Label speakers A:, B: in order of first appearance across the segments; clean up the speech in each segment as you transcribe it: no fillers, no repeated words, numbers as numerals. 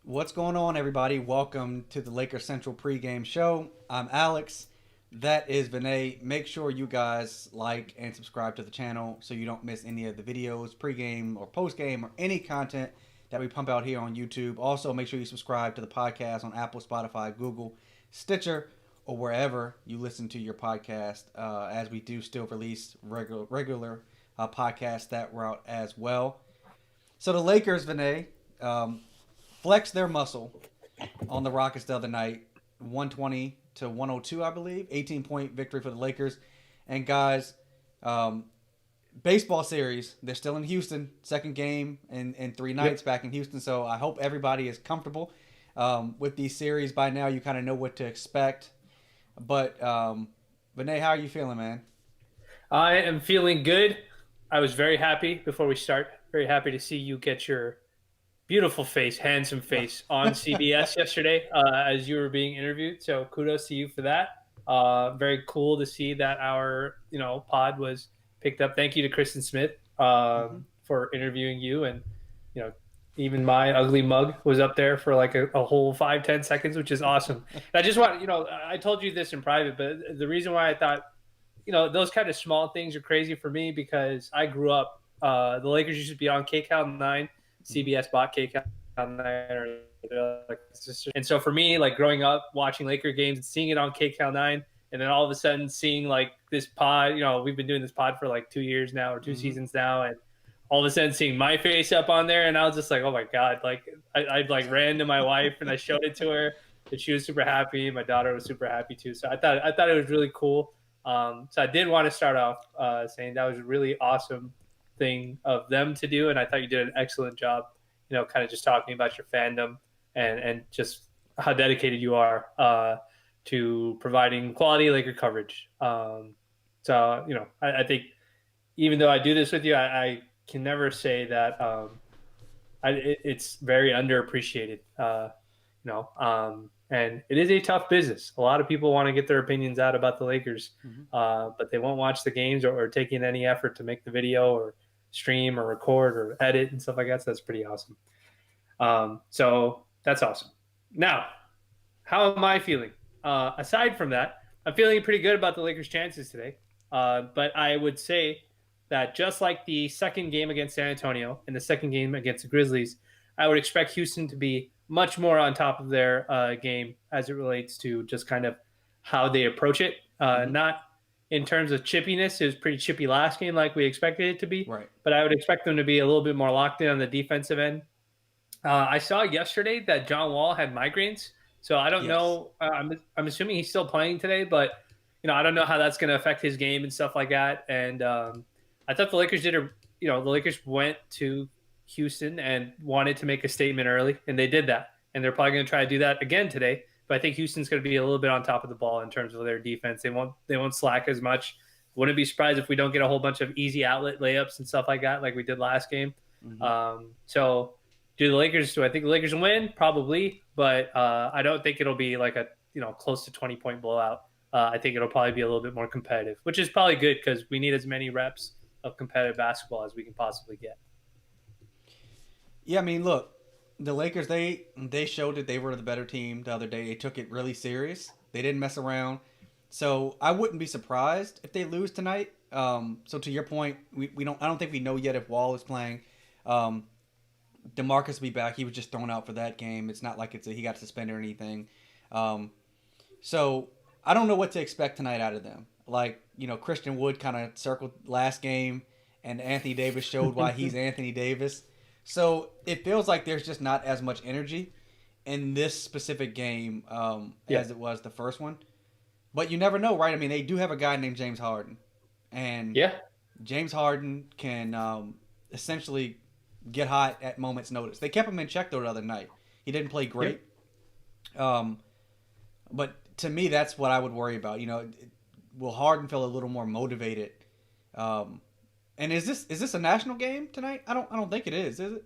A: What's going on, everybody? Welcome to the LakerCentral pregame show. I'm Alex. That is Vinay. Make sure you guys like and subscribe to the channel so you don't miss any of the videos, pregame or postgame, or any content that we pump out here on YouTube. Also, make sure you subscribe to the podcast on Apple, Spotify, Google, Stitcher, or wherever you listen to your podcast, as we do still release regular podcasts that route as well. So the Lakers, Vinay, flexed their muscle on the Rockets the other night, 120 to 102, I believe. 18-point victory for the Lakers. And guys, baseball series, they're still in Houston. Second game in 3 nights back in Houston. So I hope everybody is comfortable with these series. By now, you kind of know what to expect. But Vinay, how are you feeling, man?
B: I am feeling good. I was very happy before we start. Very happy to see you get your beautiful face, handsome face on CBS yesterday as you were being interviewed. So kudos to you for that. Very cool to see that our pod was picked up. Thank you to Kristen Smith for interviewing you, and you know even my ugly mug was up there for like a whole 5-10 seconds, which is awesome. And I just want I told you this in private, but the reason why I thought those kind of small things are crazy for me because I grew up. The Lakers used to be on KCAL 9. CBS bought KCAL 9, and so for me, like growing up watching Laker games and seeing it on KCAL 9, and then all of a sudden seeing like this pod. We've been doing this pod for like 2 years now or 2 seasons now, and all of a sudden seeing my face up on there, and I was just like, oh my god! Like I like ran to my wife and I showed it to her, and she was super happy. My daughter was super happy too. So I thought it was really cool. So I did want to start off saying that was a really awesome thing of them to do, and I thought you did an excellent job. Kind of just talking about your fandom and just how dedicated you are to providing quality Laker coverage. I think even though I do this with you, I can never say that it's very underappreciated. And it is a tough business. A lot of people want to get their opinions out about the Lakers, but they won't watch the games or take in any effort to make the video or stream or record or edit and stuff like that. So that's pretty awesome. So that's awesome. Now, how am I feeling? Aside from that, I'm feeling pretty good about the Lakers' chances today. But I would say that just like the second game against San Antonio and the second game against the Grizzlies, I would expect Houston to be much more on top of their game as it relates to just kind of how they approach it. Not in terms of chippiness. It was pretty chippy last game like we expected it to be.
A: Right.
B: But I would expect them to be a little bit more locked in on the defensive end. I saw yesterday that John Wall had migraines. So I don't know. I'm assuming he's still playing today, but I don't know how that's going to affect his game and stuff like that. And I thought the Lakers the Lakers went to Houston and wanted to make a statement early, and they did that. And they're probably going to try to do that again today. But I think Houston's going to be a little bit on top of the ball in terms of their defense. They won't slack as much. Wouldn't be surprised if we don't get a whole bunch of easy outlet layups and stuff like that, like we did last game. So do I think the Lakers will win? Probably, but I don't think it'll be like a close to 20-point blowout. I think it'll probably be a little bit more competitive, which is probably good because we need as many reps of competitive basketball as we can possibly get.
A: Yeah, I mean, look, the Lakers, they showed that they were the better team the other day. They took it really serious. They didn't mess around. So I wouldn't be surprised if they lose tonight. So to your point, I don't think we know yet if Wall is playing. DeMarcus will be back. He was just thrown out for that game. It's not like he got suspended or anything. So I don't know what to expect tonight out of them. Like, Christian Wood kind of circled last game, and Anthony Davis showed why he's Anthony Davis. So it feels like there's just not as much energy in this specific game as it was the first one. But you never know, right? I mean, they do have a guy named James Harden. And James Harden can essentially get hot at moment's notice. They kept him in check, though, the other night. He didn't play great. But to me, that's what I would worry about. Will Harden feel a little more motivated? And is this a national game tonight? I don't think it is it?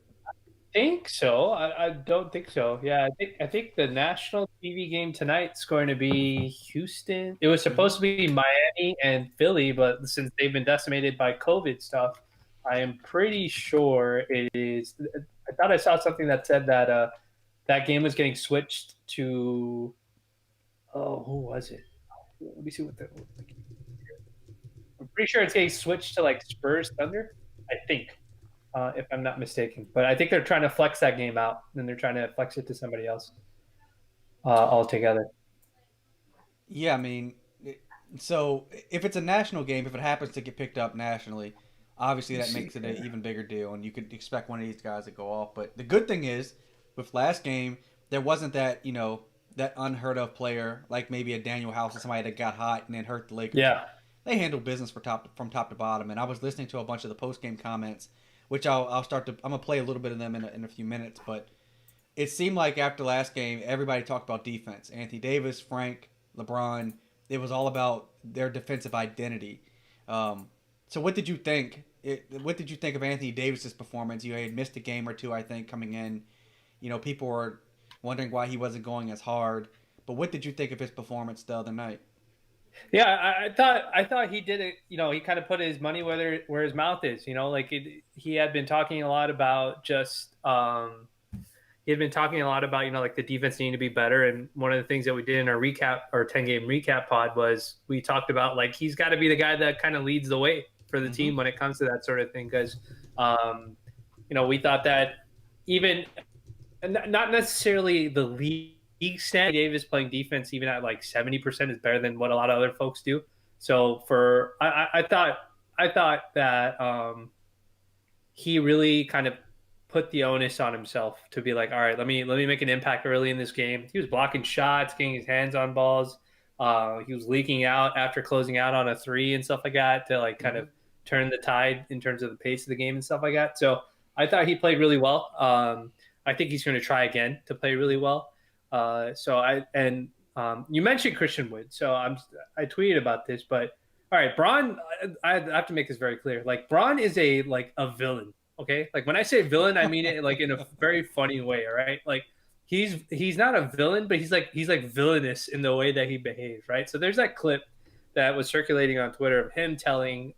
B: Think so. I don't think so. Yeah, I think the national TV game tonight's going to be Houston. It was supposed to be Miami and Philly, but since they've been decimated by COVID stuff, I am pretty sure it is. I thought I saw something that said that that game was getting switched to, oh, who was it? Let me see what the I'm pretty sure it's getting switched to like Spurs Thunder, I think, if I'm not mistaken. But I think they're trying to flex that game out, and they're trying to flex it to somebody else altogether.
A: Yeah, I mean, so if it's a national game, if it happens to get picked up nationally, obviously
B: Let's
A: that
B: see
A: makes it an
B: here.
A: even bigger deal, and you could expect one of these guys to go off. But the good thing is, with last game, there wasn't that that unheard of player like maybe a Daniel House or somebody that got hot and then hurt the Lakers.
B: Yeah,
A: They handled business from top to bottom, and I was listening to a bunch of the post game comments, which I'll start to I'm gonna play a little bit of them in a few minutes, but it seemed like after last game, everybody talked about defense. Anthony Davis, Frank, LeBron. It was all about their defensive identity. So, what did you think? What did you think of Anthony Davis's performance? You had missed a game or two, I think, coming in. People were wondering why he wasn't going as hard. But what did you think of his performance the other night?
B: yeah. I thought he did it. He kind of put his money where his mouth is. Like he had been talking a lot about just. He had been talking a lot about like the defense needing to be better, and one of the things that we did in our recap or 10 game recap pod was we talked about like he's got to be the guy that kind of leads the way for the
A: Mm-hmm.
B: team when it comes to that sort of thing because um, we thought that even not necessarily the league stand Davis playing defense even at like 70% is better than what a lot of other folks do. So I thought that he really kind of put the onus on himself to be like, all right, let me make an impact early in this game. He was blocking shots, getting his hands on balls. He was leaking out after closing out on a three and stuff like that to like kind
A: Mm-hmm.
B: of turn the tide in terms of the pace of the game and stuff like that. So I thought he played really well. I think he's going to try again to play really well. You mentioned Christian Wood, so I tweeted about this, but all right, Braun. I have to make this very clear. Like Braun is a villain. Okay, like when I say villain, I mean it like in a very funny way. All right, like he's not a villain, but he's like villainous in the way that he behaves. Right. So there's that clip that was circulating on Twitter of him telling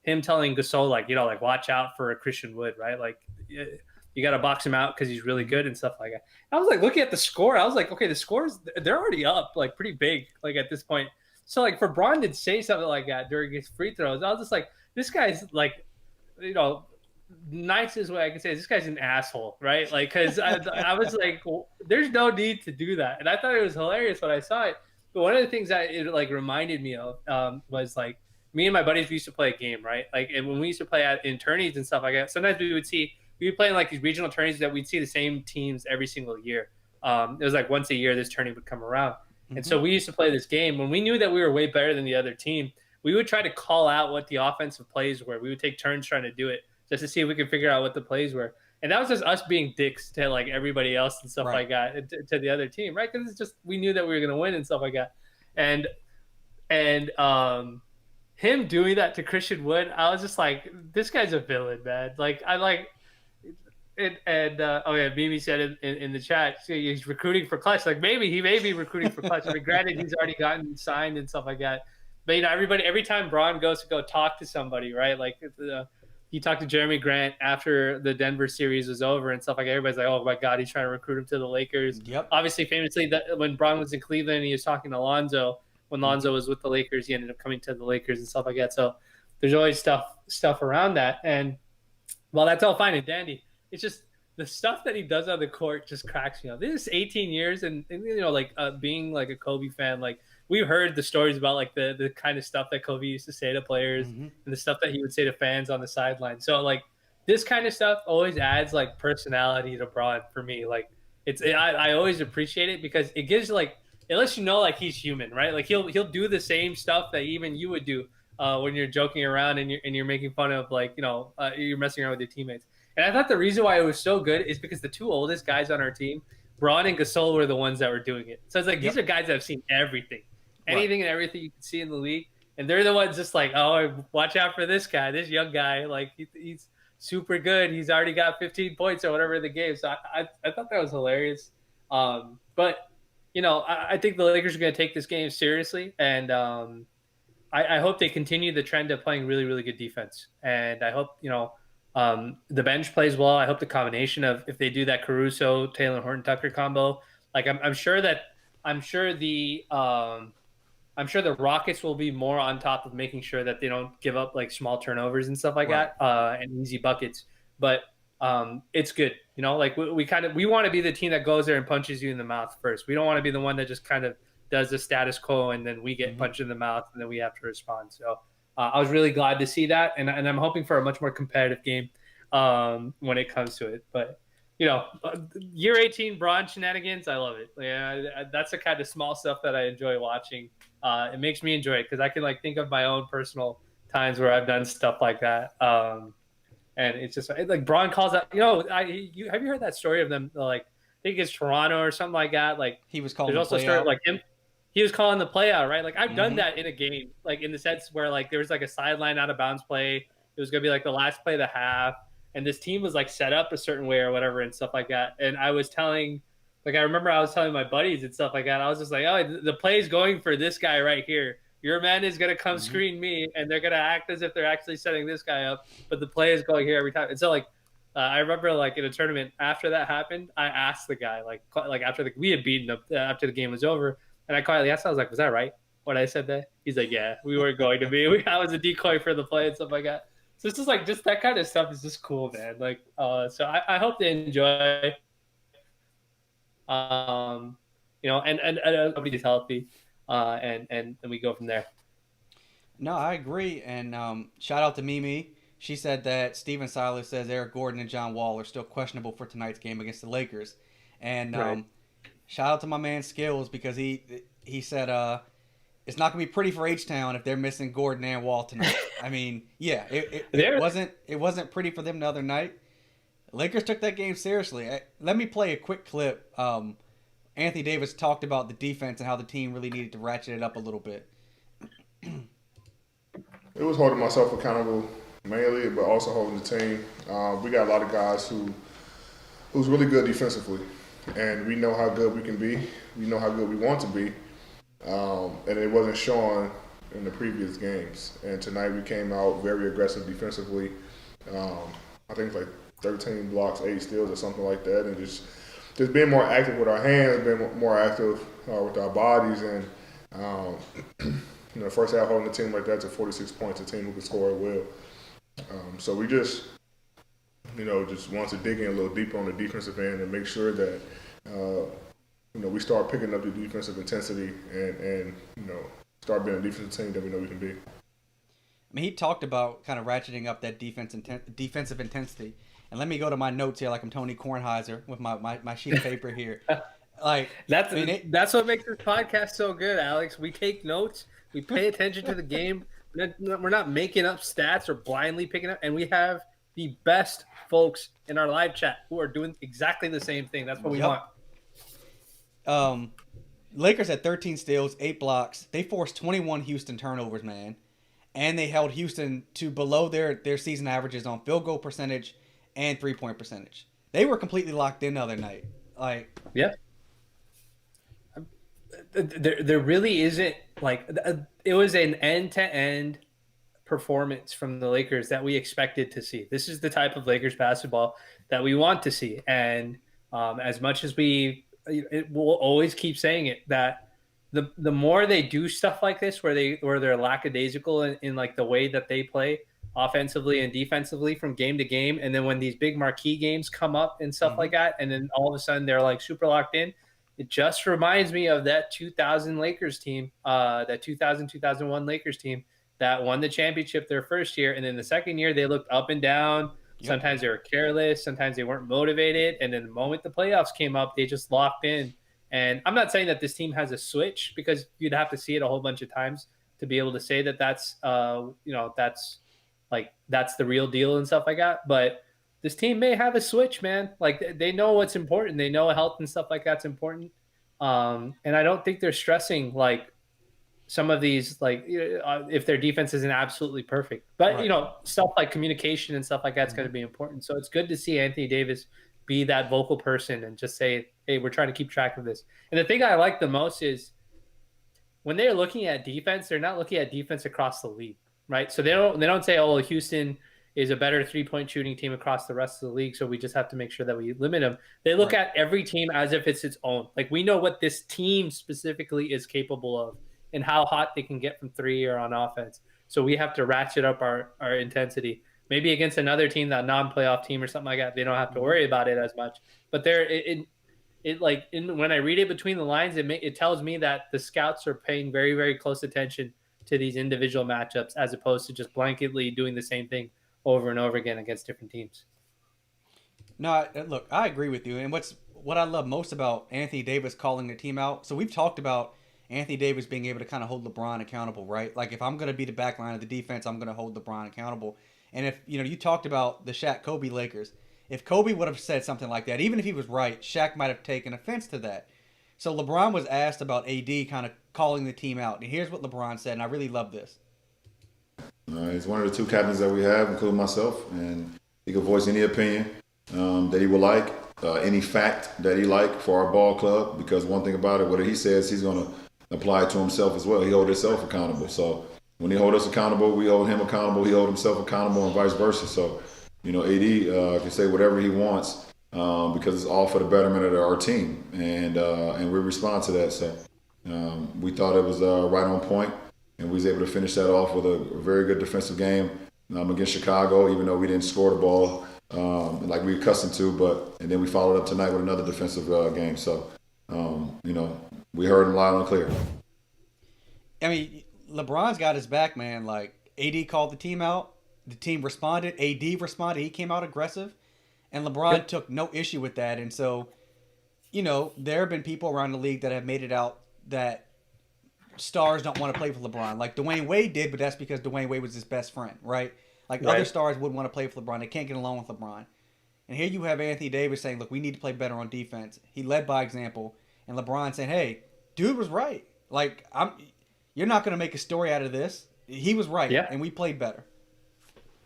B: Gasol like like watch out for a Christian Wood. Right. Like you got to box him out because he's really
A: Mm-hmm.
B: good and stuff like that. I was like looking at the score. I was like, okay, the scores they're already up like pretty big like at this point. So like for Braun to say something like that during his free throws, I was just like, this guy's like, you know, nicest way I can say is this guy's an asshole, right? Like, because I was like, well, there's no need to do that, and I thought it was hilarious when I saw it. But one of the things that it like reminded me of was like me and my buddies used to play a game, right? Like, and when we used to play in tourneys and stuff like that, sometimes we would play in like these regional tourneys that we'd see the same teams every single year. It was like once a year this tourney would come around, and
A: Mm-hmm.
B: so we used to play this game when we knew that we were way better than the other team. We would try to call out what the offensive plays were. We would take turns trying to do it just to see if we could figure out what the plays were. And that was just us being dicks to like everybody else and stuff
A: Right.
B: like that, to the other team, right? Because it's just we knew that we were going to win and stuff like that. And him doing that to Christian Wood, I was just like, this guy's a villain, man. Like I like it, and oh yeah, Mimi said in the chat he's recruiting for Clutch. Like maybe he may be recruiting for Clutch. I mean, granted, he's already gotten signed and stuff like that. But everybody every time Braun goes to go talk to somebody, right? Like he talked to Jeremy Grant after the Denver series was over and stuff like that. Everybody's like, oh my God, he's trying to recruit him to the Lakers.
A: Yep.
B: Obviously, famously, that when Braun was in Cleveland, he was talking to Lonzo. When
A: Mm-hmm.
B: Lonzo was with the Lakers, he ended up coming to the Lakers and stuff like that. So there's always stuff around that. And well, that's all fine and dandy. It's just the stuff that he does on the court just cracks me up. This is 18 years, and like being like a Kobe fan, like we've heard the stories about like the kind of stuff that Kobe used to say to players
A: Mm-hmm.
B: and the stuff that he would say to fans on the sideline. So like this kind of stuff always adds like personality to Braun for me. Like I always appreciate it because it gives like it lets you know like he's human, right? Like he'll do the same stuff that even you would do when you're joking around and you're making fun of like you're messing around with your teammates. And I thought the reason why it was so good is because the two oldest guys on our team, Braun and Gasol, were the ones that were doing it. So it's like these
A: Yep.
B: are guys that have seen everything,
A: Right.
B: anything and everything you can see in the league, and they're the ones just like, oh, watch out for this guy, this young guy, like he's super good. He's already got 15 points or whatever in the game. So I thought that was hilarious. But I think the Lakers are going to take this game seriously, and I hope they continue the trend of playing really, really good defense. And I hope The bench plays well. I hope the combination of if they do that Caruso, Taylor Horton Tucker combo, like I'm sure that I'm sure the I'm sure the Rockets will be more on top of making sure that they don't give up like small turnovers and stuff like
A: Right.
B: that, and easy buckets. But it's good, like we want to be the team that goes there and punches you in the mouth first. We don't want to be the one that just kind of does the status quo and then we get
A: Hmm.
B: punched in the mouth and then we have to respond. So I was really glad to see that, and I'm hoping for a much more competitive game when it comes to it. But year 18 bronze shenanigans, I love it. Yeah, that's the kind of small stuff that I enjoy watching. It makes me enjoy it because I can like think of my own personal times where I've done stuff like that. And it's just like Braun calls out. Have you heard that story of them? Like I think it's Toronto or something like that. Like
A: He was calling
B: there's
A: the
B: also a
A: play
B: story of
A: out.
B: like him. He was calling the play out, right? Like I've done
A: Hmm.
B: that in a game, like in the sense where like there was like a sideline out of bounds play. It was gonna be like the last play of the half, and this team was like set up a certain way or whatever and stuff like that. And I remember I was telling my buddies and stuff like that. I was just like, oh, the play is going for this guy right here. Your man is gonna come
A: Hmm.
B: screen me, and they're gonna act as if they're actually setting this guy up, but the play is going here every time. And so like I remember like in a tournament after that happened, I asked the guy like after we had beaten them after the game was over, and I quietly asked, I was like, was that right? What I said there? He's like, yeah, we weren't going to be. I was a decoy for the play and stuff like that. So it's just like just that kind of stuff is just cool, man. Like, so I hope they enjoy. Um, and everybody's healthy, and we go from there.
A: No, I agree. And shout out to Mimi. She said that Steven Silas says Eric Gordon and John Wall are still questionable for tonight's game against the Lakers. And
B: Right.
A: shout out to my man Skills because he said it's not gonna be pretty for H Town if they're missing Gordon and Wall tonight. I mean, yeah,
B: There,
A: it wasn't pretty for them the other night. Lakers took that game seriously. Let me play a quick clip. Anthony Davis talked about the defense and how the team really needed to ratchet it up a little bit.
C: It was holding myself accountable mainly, but also holding the team. We got a lot of guys who's really good defensively, and we know how good we can be. We know how good we want to be, and it wasn't showing in the previous games. And tonight we came out very aggressive defensively. Um, I think like 13 blocks, 8 steals, or something like that, and just being more active with our hands, being more active with our bodies, and um, first half holding the team like that to 46 points, a team who can score at will. So we just want to dig in a little deeper on the defensive end and make sure that we start picking up the defensive intensity and start being a defensive team that we know we can be.
A: I mean, he talked about kind of ratcheting up that defensive intensity. And let me go to my notes here, like I'm Tony Kornheiser with my sheet of paper here. Like,
B: that's
A: I mean, it,
B: that's what makes this podcast so good, Alex. We take notes, we pay attention to the game. We're not making up stats or blindly picking up, and we have the best folks in our live chat who are doing exactly the same thing. That's what we want.
A: yep. Um, Lakers had 13 steals, 8 blocks. They forced 21 Houston turnovers, man, and they held Houston to below their season averages on field goal percentage and 3-point percentage. They were completely locked in the other night. Like,
B: Yeah. There really isn't like it was an end to end performance from the Lakers that we expected to see. This is the type of Lakers basketball that we want to see, and as much as will always keep saying it that the more they do stuff like this, where they're lackadaisical in like the way that they play offensively and defensively from game to game, and then when these big marquee games come up and stuff
A: mm-hmm,
B: like that, and then all of a sudden they're like super locked in. It just reminds me of that 2000 Lakers team, that 2001 Lakers team that won the championship their first year. And then the second year, they looked up and down.
A: yep.
B: Sometimes they were careless. Sometimes they weren't motivated. And then the moment the playoffs came up, they just locked in. And I'm not saying that this team has a switch because you'd have to see it a whole bunch of times to be able to say that that's the real deal and stuff like that. But this team may have a switch, man. Like they know what's important. They know health and stuff like that's important. And I don't think they're stressing like some of these if their defense isn't absolutely perfect, but
A: Right.
B: stuff like communication and stuff like that's going
A: Mm-hmm.
B: to be important. So it's good to see Anthony Davis be that vocal person and just say, hey, we're trying to keep track of this. And the thing I like the most is when they're looking at defense, they're not looking at defense across the league, right? So they don't say, oh, Houston is a better 3-point shooting team across the rest of the league. So we just have to make sure that we limit them. They look
A: Right.
B: at every team as if it's its own. Like we know what this team specifically is capable of and how hot they can get from three or on offense. So we have to ratchet up our intensity. Maybe against another team, that non-playoff team or something like that, they don't have to worry about it as much. But when I read it between the lines, it tells me that the scouts are paying very, very close attention to these individual matchups as opposed to just blanketly doing the same thing over and over again against different teams.
A: No, look, I agree with you. And what I love most about Anthony Davis calling the team out. So we've talked about Anthony Davis being able to kind of hold LeBron accountable, right? Like if I'm going to be the back line of the defense, I'm going to hold LeBron accountable. And if you talked about the Shaq Kobe Lakers, if Kobe would have said something like that, even if he was right, Shaq might have taken offense to that. So LeBron was asked about AD kind of calling the team out, and here's what LeBron said, and I really love this.
D: He's one of the two captains that we have, including myself, and he can voice any opinion that he would like, any fact that he like for our ball club, because one thing about it, whatever he says, he's going to apply it to himself as well. He holds himself accountable. So when he holds us accountable, we hold him accountable, he holds himself accountable, and vice versa. So, AD can say whatever he wants because it's all for the betterment of our team, and we respond to that. So we thought it was right on point, and we was able to finish that off with a very good defensive game against Chicago, even though we didn't score the ball like we were accustomed to. And then we followed up tonight with another defensive game. So, we heard him loud and clear.
A: I mean, LeBron's got his back, man. Like, AD called the team out. The team responded. AD responded. He came out aggressive. And LeBron took no issue with that. And so, there have been people around the league that have made it out that stars don't want to play for LeBron. Like Dwayne Wade did, but that's because Dwayne Wade was his best friend, right? Like other stars wouldn't want to play for LeBron. They can't get along with LeBron. And here you have Anthony Davis saying, look, we need to play better on defense. He led by example. And LeBron saying, hey, dude was right. Like, you're not going to make a story out of this. He was right, and we played better.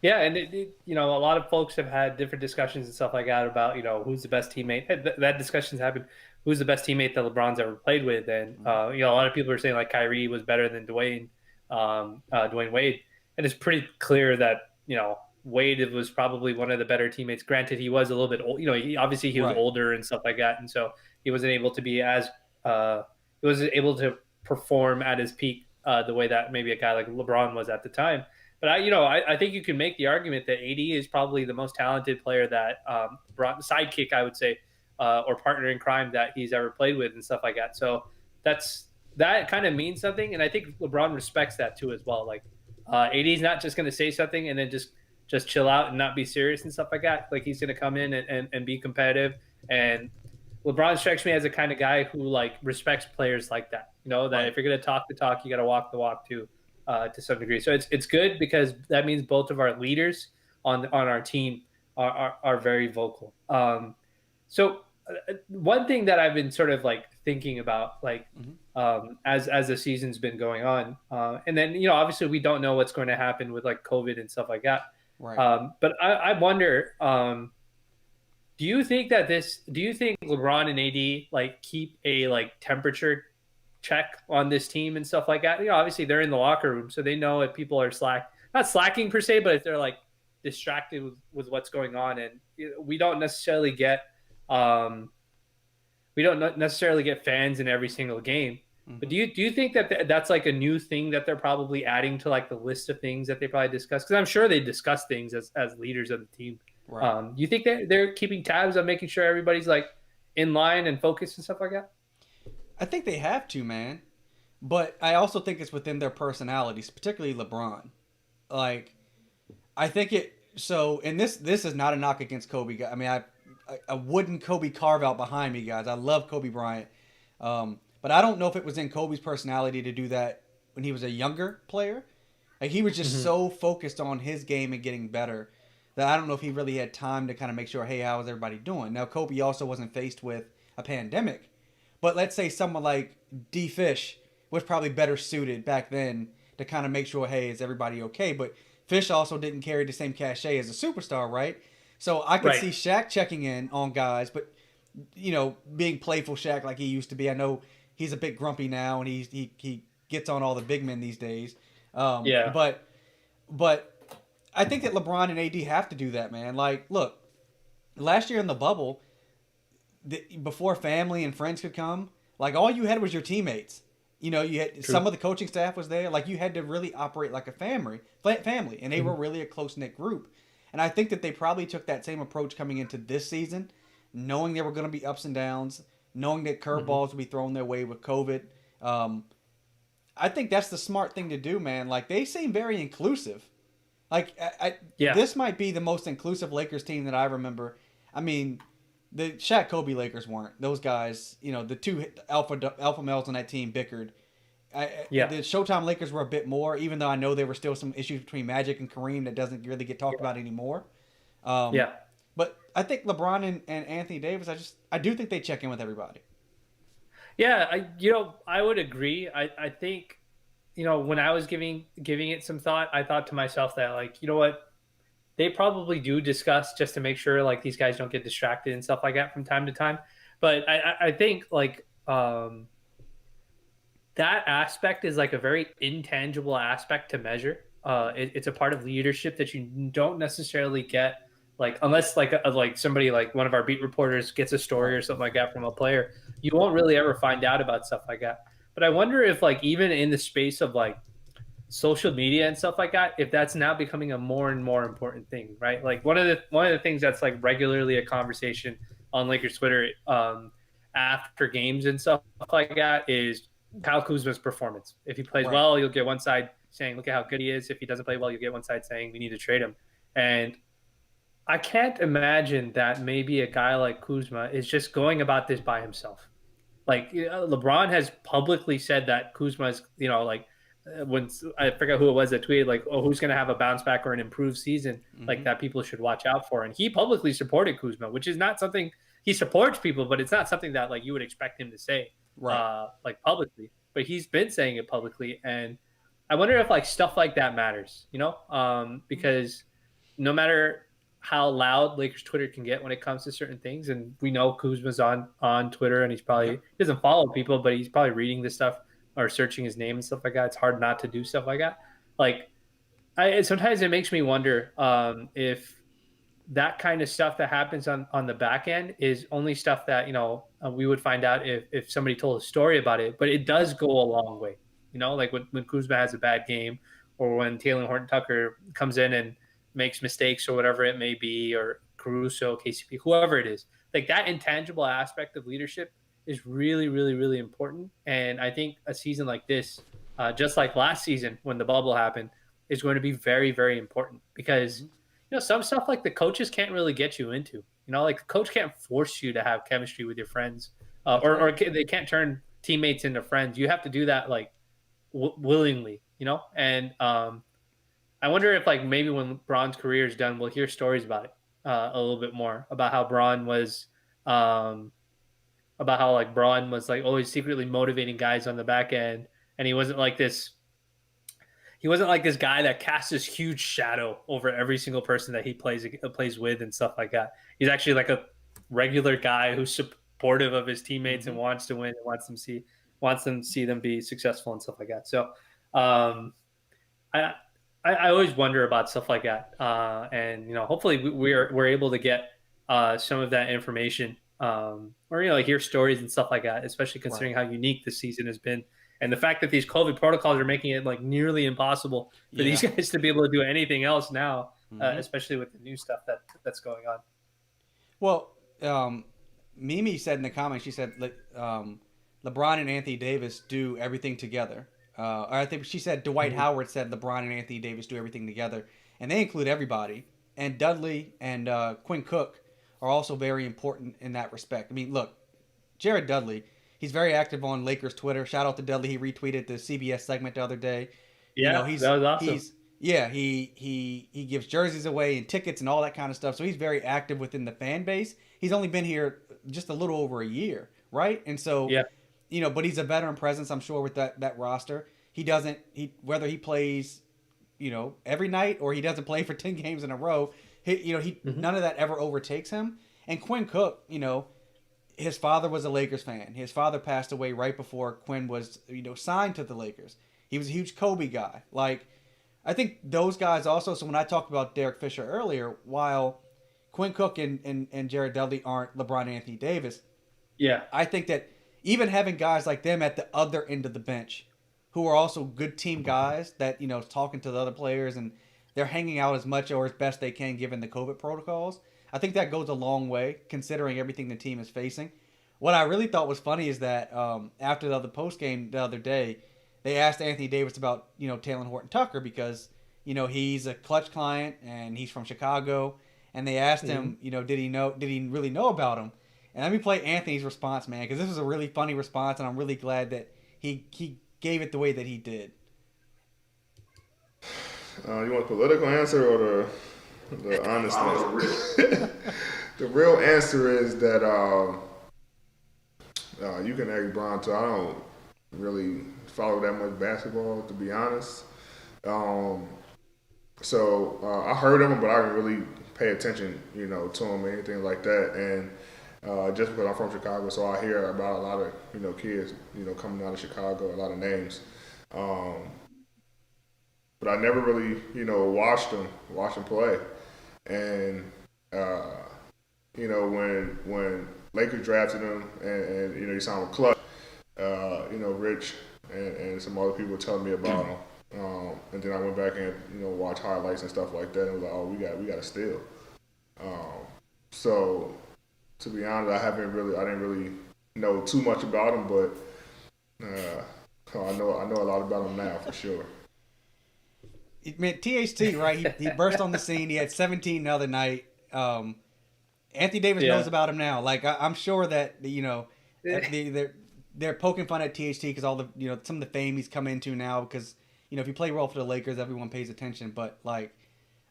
B: Yeah, and a lot of folks have had different discussions and stuff like that about who's the best teammate. That discussion's happened. Who's the best teammate that LeBron's ever played with? And a lot of people are saying like Kyrie was better than Dwayne Wade, and it's pretty clear that Wade was probably one of the better teammates. Granted, he was a little bit old. He was older and stuff like that, and so he wasn't able to be as he wasn't able to perform at his peak the way that maybe a guy like LeBron was at the time. But I think you can make the argument that AD is probably the most talented player that sidekick, I would say, or partner in crime that he's ever played with and stuff like that. So that kind of means something, and I think LeBron respects that too as well. Like AD's not just going to say something and then just chill out and not be serious and stuff like that. Like he's going to come in and be competitive. And LeBron strikes me as the kind of guy who like respects players like that. That if you're going to talk the talk, you got to walk the walk too. To some degree, so it's good because that means both of our leaders on our team are very vocal. So one thing that I've been sort of like thinking about, like as the season's been going on, and then obviously we don't know what's going to happen with like COVID and stuff like that.
A: Right.
B: But I wonder, do you think LeBron and AD like keep a like temperature check on this team and stuff like that? Obviously they're in the locker room, so they know if people are not slacking per se, but if they're like distracted with what's going on. And we don't necessarily get fans in every single game. But do you think that that's like a new thing that they're probably adding to like the list of things that they probably discuss? Because I'm sure they discuss things as leaders of the team. Do you think they're keeping tabs on making sure everybody's like in line and focused and stuff like that?
A: I think they have to, man. But I also think it's within their personalities, particularly LeBron. Like, I think and this is not a knock against Kobe. I mean, a wooden Kobe carve out behind me, guys. I love Kobe Bryant. But I don't know if it was in Kobe's personality to do that when he was a younger player. Like, he was just so focused on his game and getting better that I don't know if he really had time to kind of make sure, hey, how is everybody doing? Now, Kobe also wasn't faced with a pandemic. But let's say someone like D. Fish was probably better suited back then to kind of make sure, hey, is everybody okay? But Fish also didn't carry the same cachet as a superstar, right? So I could see Shaq checking in on guys, but, being playful Shaq like he used to be. I know he's a bit grumpy now, and he gets on all the big men these days. But I think that LeBron and AD have to do that, man. Like, look, last year in the bubble, before family and friends could come, like all you had was your teammates. You know, you had
B: True.
A: some of the coaching staff was there. Like you had to really operate like a family, and they were really a close knit group. And I think that they probably took that same approach coming into this season, knowing there were going to be ups and downs, knowing that curveballs would be thrown their way with COVID. Um, I think that's the smart thing to do, man. Like they seem very inclusive. Like
B: Yeah.
A: this might be the most inclusive Lakers team that I remember. I mean, the Shaq Kobe Lakers weren't. Those guys, you know, the two alpha males on that team bickered.
B: Yeah.
A: The Showtime Lakers were a bit more, even though I know there were still some issues between Magic and Kareem that doesn't really get talked about anymore.
B: Yeah.
A: But I think LeBron and Anthony Davis, I do think they check in with everybody.
B: Yeah, I would agree. I think, when I was giving it some thought, I thought to myself that, like, you know what, they probably do discuss just to make sure like these guys don't get distracted and stuff like that from time to time. But I think like that aspect is like a very intangible aspect to measure. It's a part of leadership that you don't necessarily get, like, unless like somebody like one of our beat reporters gets a story or something like that from a player, you won't really ever find out about stuff like that. But I wonder if, like, even in the space of like social media and stuff like that, if that's now becoming a more and more important thing, right? Like one of the things that's like regularly a conversation on Lakers Twitter after games and stuff like that is Kyle Kuzma's performance. If he plays well, you'll get one side saying, look at how good he is. If he doesn't play well, you'll get one side saying, we need to trade him. And I can't imagine that maybe a guy like Kuzma is just going about this by himself. Like, LeBron has publicly said that Kuzma's, like, when I forget who it was that tweeted, like, oh, who's going to have a bounce back or an improved season, like, that people should watch out for. And he publicly supported Kuzma, which is not something he supports people, but it's not something that like you would expect him to say, like, publicly. But he's been saying it publicly, and I wonder if like stuff like that matters, because no matter how loud Lakers Twitter can get when it comes to certain things, and we know Kuzma's on Twitter, and he's probably he doesn't follow people, but he's probably reading this stuff or searching his name and stuff like that. It's hard not to do stuff like that. Like, sometimes it makes me wonder if that kind of stuff that happens on the back end is only stuff that we would find out if somebody told a story about it. But it does go a long way, like when Kuzma has a bad game, or when Taylor Horton Tucker comes in and makes mistakes or whatever it may be, or Caruso, KCP, whoever it is. Like, that intangible aspect of leadership is really, really, really important. And I think a season like this, just like last season when the bubble happened, is going to be very, very important, because some stuff like the coaches can't really get you into. Like, the coach can't force you to have chemistry with your friends, or they can't turn teammates into friends. You have to do that like willingly, and I wonder if, like, maybe when Braun's career is done, we'll hear stories about it a little bit more, about how Braun was, like always secretly motivating guys on the back end, and he wasn't like this guy that casts this huge shadow over every single person that he plays with and stuff like that. He's actually like a regular guy who's supportive of his teammates and wants to win and wants them to see them be successful and stuff like that. So I always wonder about stuff like that, and hopefully we're able to get some of that information, or hear stories and stuff like that, especially considering how unique this season has been, and the fact that these COVID protocols are making it like nearly impossible for these guys to be able to do anything else now, especially with the new stuff that's going on.
A: Well, Mimi said in the comments, she said LeBron and Anthony Davis do everything together. Or I think she said Dwight Howard said LeBron and Anthony Davis do everything together, and they include everybody. And Dudley and Quinn Cook are also very important in that respect. I mean, look, Jared Dudley, he's very active on Lakers Twitter. Shout out to Dudley. He retweeted the CBS segment the other day.
B: Yeah, that was awesome.
A: He gives jerseys away and tickets and all that kind of stuff. So he's very active within the fan base. He's only been here just a little over a year, right? And so, but he's a veteran presence, I'm sure, with that roster. Whether he plays, every night, or he doesn't play for 10 games in a row, none of that ever overtakes him. And Quinn Cook, his father was a Lakers fan. His father passed away right before Quinn was, signed to the Lakers. He was a huge Kobe guy. Like, I think those guys also. So when I talked about Derek Fisher earlier, while Quinn Cook and Jared Dudley aren't LeBron Anthony Davis,
B: Yeah.
A: I think that even having guys like them at the other end of the bench, who are also good team guys that talking to the other players and they're hanging out as much or as best they can given the COVID protocols. I think that goes a long way considering everything the team is facing. What I really thought was funny is that after the other post game the other day, they asked Anthony Davis about Taylor Horton Tucker because he's a Clutch client and he's from Chicago, and they asked him did he really know about him, and let me play Anthony's response, man, because this was a really funny response, and I'm really glad that he gave it the way that he did.
C: You want the political answer or the honest answer? The real answer is that you can ask Bron too. I don't really follow that much basketball, to be honest. So I heard of him, but I didn't really pay attention, to him or anything like that. And just because I'm from Chicago, so I hear about a lot of kids, coming out of Chicago, a lot of names. But I never really, watched them play. And when Lakers drafted him and he signed with Clutch, Rich and some other people were telling me about him. And then I went back and watched highlights and stuff like that, and was like, oh, we got to steal. So to be honest, I didn't really know too much about him, but I know a lot about him now for sure.
A: Man, THT, right? He burst on the scene. He had 17 the other night. Anthony Davis knows about him now. Like I'm sure that they're poking fun at THT because all the some of the fame he's come into now, because if you play well for the Lakers, everyone pays attention. But like,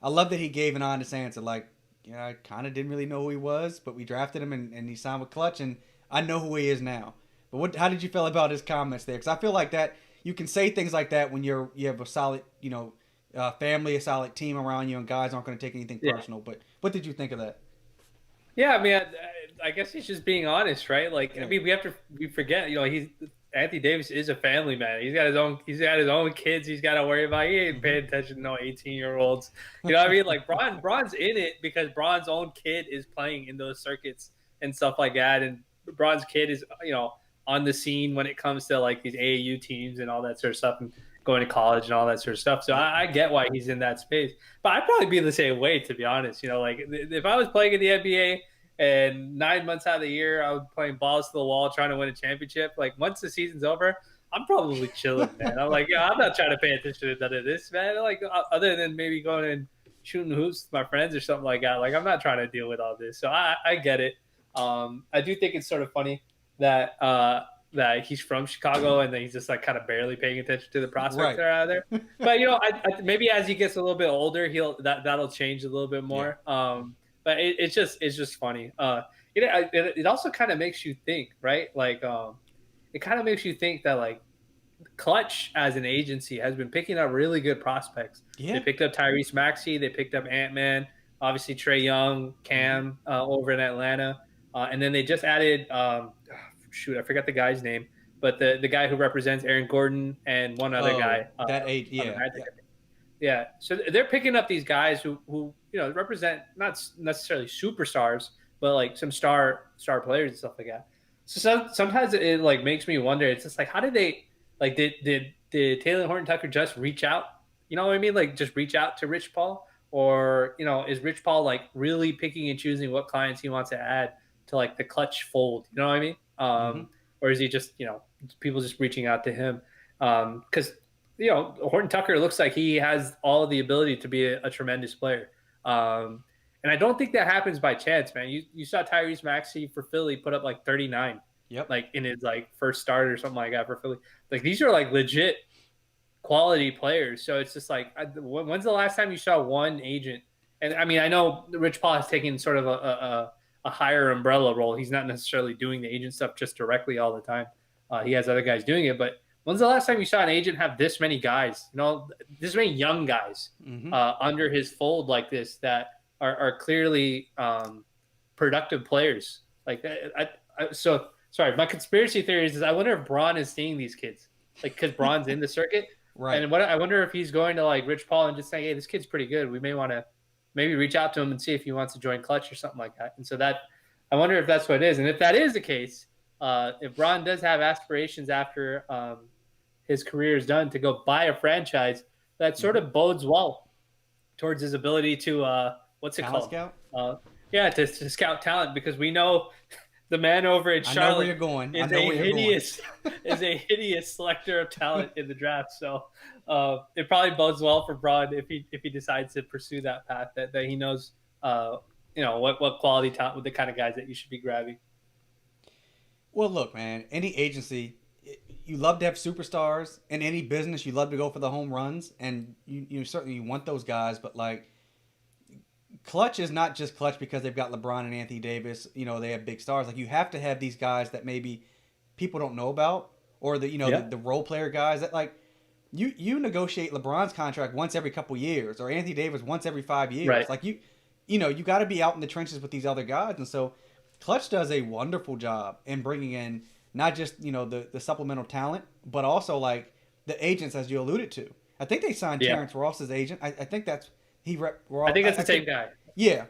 A: I love that he gave an honest answer. Like, I kind of didn't really know who he was, but we drafted him and he signed with Clutch, and I know who he is now. But how did you feel about his comments there? Because I feel like that you can say things like that when you have a solid family, a solid team around you, and guys aren't going to take anything personal. But what did you think of that?
B: Yeah, I mean, I guess he's just being honest, right? Like, I mean, we forget, Anthony Davis is a family man. He's got his own kids he's got to worry about. He ain't paying attention to no 18-year-olds. You know what I mean? Like Bron's in it because Bron's own kid is playing in those circuits and stuff like that, and Bron's kid is on the scene when it comes to like these AAU teams and all that sort of stuff, and going to college and all that sort of stuff. So I get why he's in that space. But I'd probably be the same way, to be honest. Like if I was playing in the NBA and 9 months out of the year I was playing balls to the wall trying to win a championship, like once the season's over, I'm probably chilling, man. I'm like, I'm not trying to pay attention to none of this, man. Like other than maybe going and shooting hoops with my friends or something like that. Like I'm not trying to deal with all this. So I get it. I do think it's sort of funny that that he's from Chicago and then he's just like kind of barely paying attention to the prospects that are out there. But I maybe as he gets a little bit older, that'll change a little bit more. Yeah. But it's just funny. It also kind of makes you think, right? Like it kind of makes you think that like Clutch as an agency has been picking up really good prospects. Yeah. They picked up Tyrese Maxey, they picked up Ant-Man, obviously Trae Young, Cam over in Atlanta, and then they just added. I forgot the guy's name, but the guy who represents Aaron Gordon and one other guy. Yeah. So they're picking up these guys who represent not necessarily superstars, but like some star players and stuff like that. So sometimes it like makes me wonder. It's just like, how did they like did Taylor Horton Tucker just reach out? You know what I mean? Like just reach out to Rich Paul, or is Rich Paul like really picking and choosing what clients he wants to add to like the Clutch fold? You know what I mean? Or is he just, people just reaching out to him? Because, Horton Tucker looks like he has all of the ability to be a tremendous player. And I don't think that happens by chance, man. You saw Tyrese Maxey for Philly put up like 39, like in his like first start or something like that for Philly. Like these are like legit quality players. So it's just like, when's the last time you saw one agent? And I mean, I know Rich Paul has taken sort of a higher umbrella role. He's not necessarily doing the agent stuff just directly all the time. He has other guys doing it. But when's the last time you saw an agent have this many guys, this many young guys under his fold like this that are clearly productive players? Like, so sorry, my conspiracy theory is I wonder if Bron is seeing these kids, like, because Bron's in the circuit.
A: Right.
B: And I wonder if he's going to like Rich Paul and just saying, "Hey, this kid's pretty good. We may want to maybe reach out to him and see if he wants to join Clutch or something like that." And so that I wonder if that's what it is. And if that is the case, if Bron does have aspirations after his career is done to go buy a franchise, that sort of bodes well towards his ability to what's it
A: Talent
B: called?
A: scout.
B: Yeah, to scout talent, because we know the man over in
A: I know where
B: Charlotte
A: you're going. I
B: is
A: know
B: a
A: where you're
B: hideous is a hideous selector of talent in the draft. So it probably bodes well for Braun if he decides to pursue that path, that he knows what quality talent, with the kind of guys that you should be grabbing.
A: Well, look, man, any agency, you love to have superstars. In any business, you love to go for the home runs, and you certainly want those guys. But like, Clutch is not just Clutch because they've got LeBron and Anthony Davis. You know, they have big stars. Like, you have to have these guys that maybe people don't know about, or the role player guys that like. You negotiate LeBron's contract once every couple years, or Anthony Davis once every 5 years.
B: Right.
A: Like you got to be out in the trenches with these other guys, and so Clutch does a wonderful job in bringing in not just the supplemental talent, but also like the agents, as you alluded to. I think they signed Terrence Ross's agent. I think that's Ross.
B: I think that's the same guy.
A: Yeah,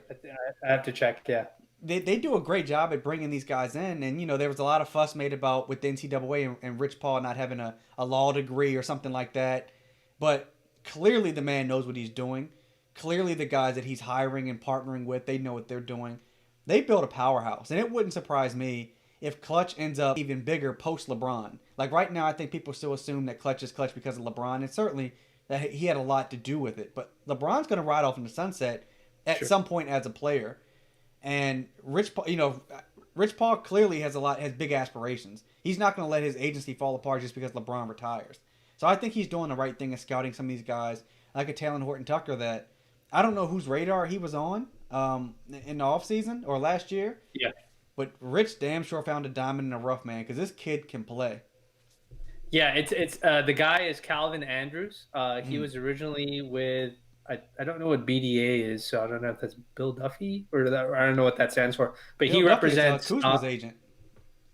B: I have to check. Yeah.
A: They do a great job at bringing these guys in, and there was a lot of fuss made about with the NCAA and Rich Paul not having a law degree or something like that, but clearly the man knows what he's doing. Clearly the guys that he's hiring and partnering with, they know what they're doing. They built a powerhouse, and it wouldn't surprise me if Clutch ends up even bigger post LeBron. Like right now, I think people still assume that Clutch is Clutch because of LeBron, and certainly that he had a lot to do with it. But LeBron's going to ride off in the sunset at some point as a player. And Rich Paul clearly has big aspirations. He's not going to let his agency fall apart just because LeBron retires. So I think he's doing the right thing in scouting some of these guys, like a Taylor Horton Tucker, that I don't know whose radar he was on in the offseason or last year.
B: Yeah.
A: But Rich damn sure found a diamond in the rough, man, because this kid can play.
B: Yeah, it's the guy is Calvin Andrews. He was originally with I don't know what BDA is, so I don't know if that's Bill Duffy or I don't know what that stands for. But Bill he Duffy represents
A: Kuzma's agent,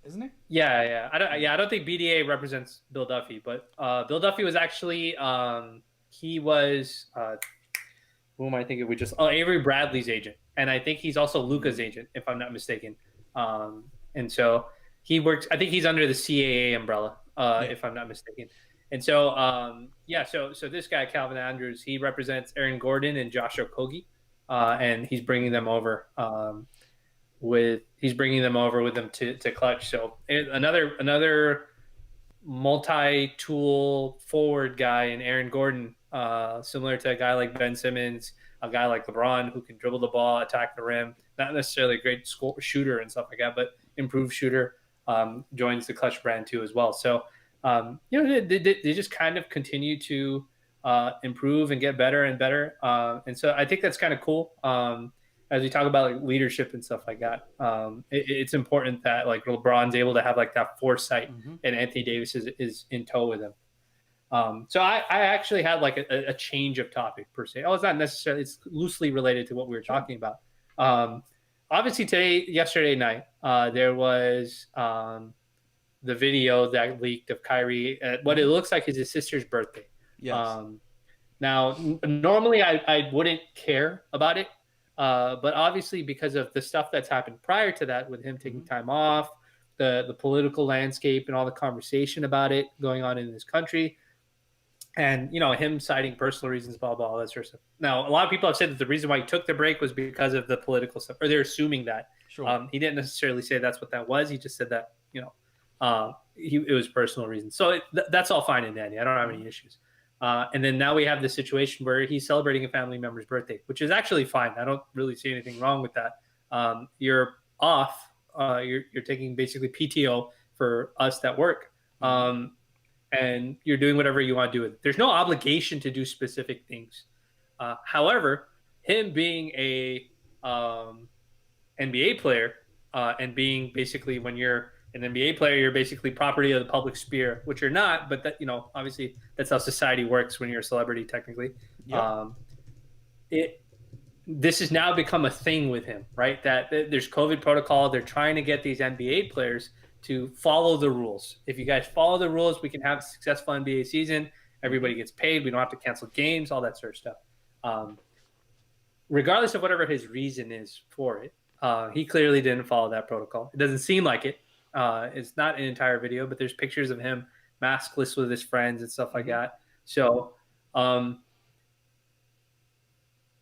A: isn't he?
B: Yeah. I don't think BDA represents Bill Duffy, but Bill Duffy was actually he was who am I thinking? Avery Bradley's agent, and I think he's also Luka's agent, if I'm not mistaken. And so he works. I think he's under the CAA umbrella, if I'm not mistaken. And so, so this guy, Calvin Andrews, he represents Aaron Gordon and Josh Okogie, and he's bringing them over with them to Clutch. So another multi-tool forward guy in Aaron Gordon, similar to a guy like Ben Simmons, a guy like LeBron who can dribble the ball, attack the rim, not necessarily a great shooter and stuff like that, but improved shooter, joins the Clutch brand too as well. So. They just kind of continue to improve and get better and better. And so I think that's kind of cool. As we talk about like leadership and stuff like that, it's important that like LeBron's able to have like that foresight, and Anthony Davis is in tow with him. So I actually had like a change of topic per se. Oh, it's not necessarily, it's loosely related to what we were talking about. Obviously yesterday night, there was the video that leaked of Kyrie at what it looks like is his sister's birthday.
A: Yes.
B: Now, normally I wouldn't care about it, but obviously because of the stuff that's happened prior to that, with him taking time off, the political landscape and all the conversation about it going on in this country, and him citing personal reasons, blah blah, all that sort of stuff. Now, a lot of people have said that the reason why he took the break was because of the political stuff, or they're assuming that.
A: Sure.
B: He didn't necessarily say that's what that was. He just said that it was personal reasons. So that's all fine and dandy. I don't have any issues. And then now we have the situation where he's celebrating a family member's birthday, which is actually fine. I don't really see anything wrong with that. You're off. You're taking basically PTO for us that work. And you're doing whatever you want to do with it. There's no obligation to do specific things. However, him being a NBA player and being basically, when you're an NBA player, you're basically property of the public sphere, which you're not, but that, obviously that's how society works when you're a celebrity, technically. Yep. This has now become a thing with him, right? That there's COVID protocol. They're trying to get these NBA players to follow the rules. If you guys follow the rules, we can have a successful NBA season. Everybody gets paid. We don't have to cancel games, all that sort of stuff. Regardless of whatever his reason is for it, he clearly didn't follow that protocol. It doesn't seem like it. It's not an entire video, but there's pictures of him maskless with his friends and stuff like that. So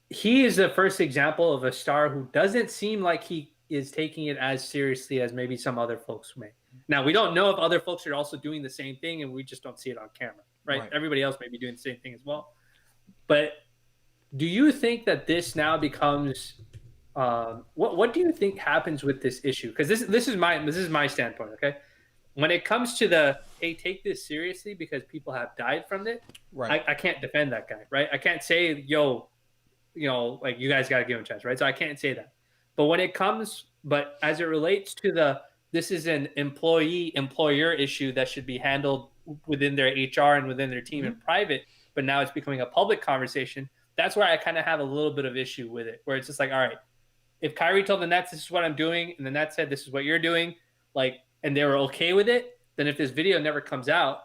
B: he is the first example of a star who doesn't seem like he is taking it as seriously as maybe some other folks may. Now, we don't know if other folks are also doing the same thing and we just don't see it on camera, right? Everybody else may be doing the same thing as well. But do you think that this now becomes what do you think happens with this issue? Because this is my standpoint, okay? When it comes to the, hey, take this seriously because people have died from it, I can't defend that guy, right? I can't say, yo, like you guys got to give him a chance, right? So I can't say that. But as it relates to this is an employer issue that should be handled within their HR and within their team in private, but now it's becoming a public conversation. That's where I kind of have a little bit of issue with it, where it's just like, all right, if Kyrie told the Nets, this is what I'm doing, and the Nets said, this is what you're doing, like, and they were okay with it, then if this video never comes out,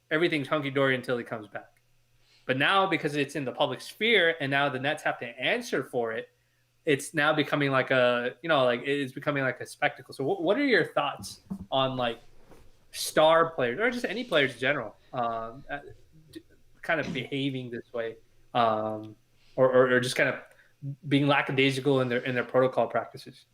B: everything's hunky-dory until he comes back. But now, because it's in the public sphere, and now the Nets have to answer for it, it's now becoming like it's becoming like a spectacle. So what are your thoughts on like star players or just any players in general kind of behaving this way or just kind of being lackadaisical in their protocol practices?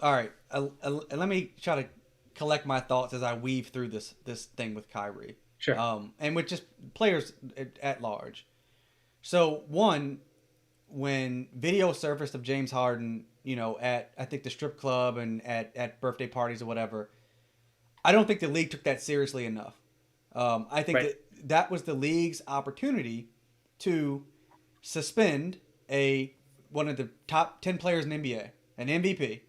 A: All right. Let me try to collect my thoughts as I weave through this thing with Kyrie.
B: Sure.
A: And with just players at large. So one, when video surfaced of James Harden, at I think the strip club and at birthday parties or whatever, I don't think the league took that seriously enough. I think that was the league's opportunity to suspend one of the top 10 players in the NBA, an MVP,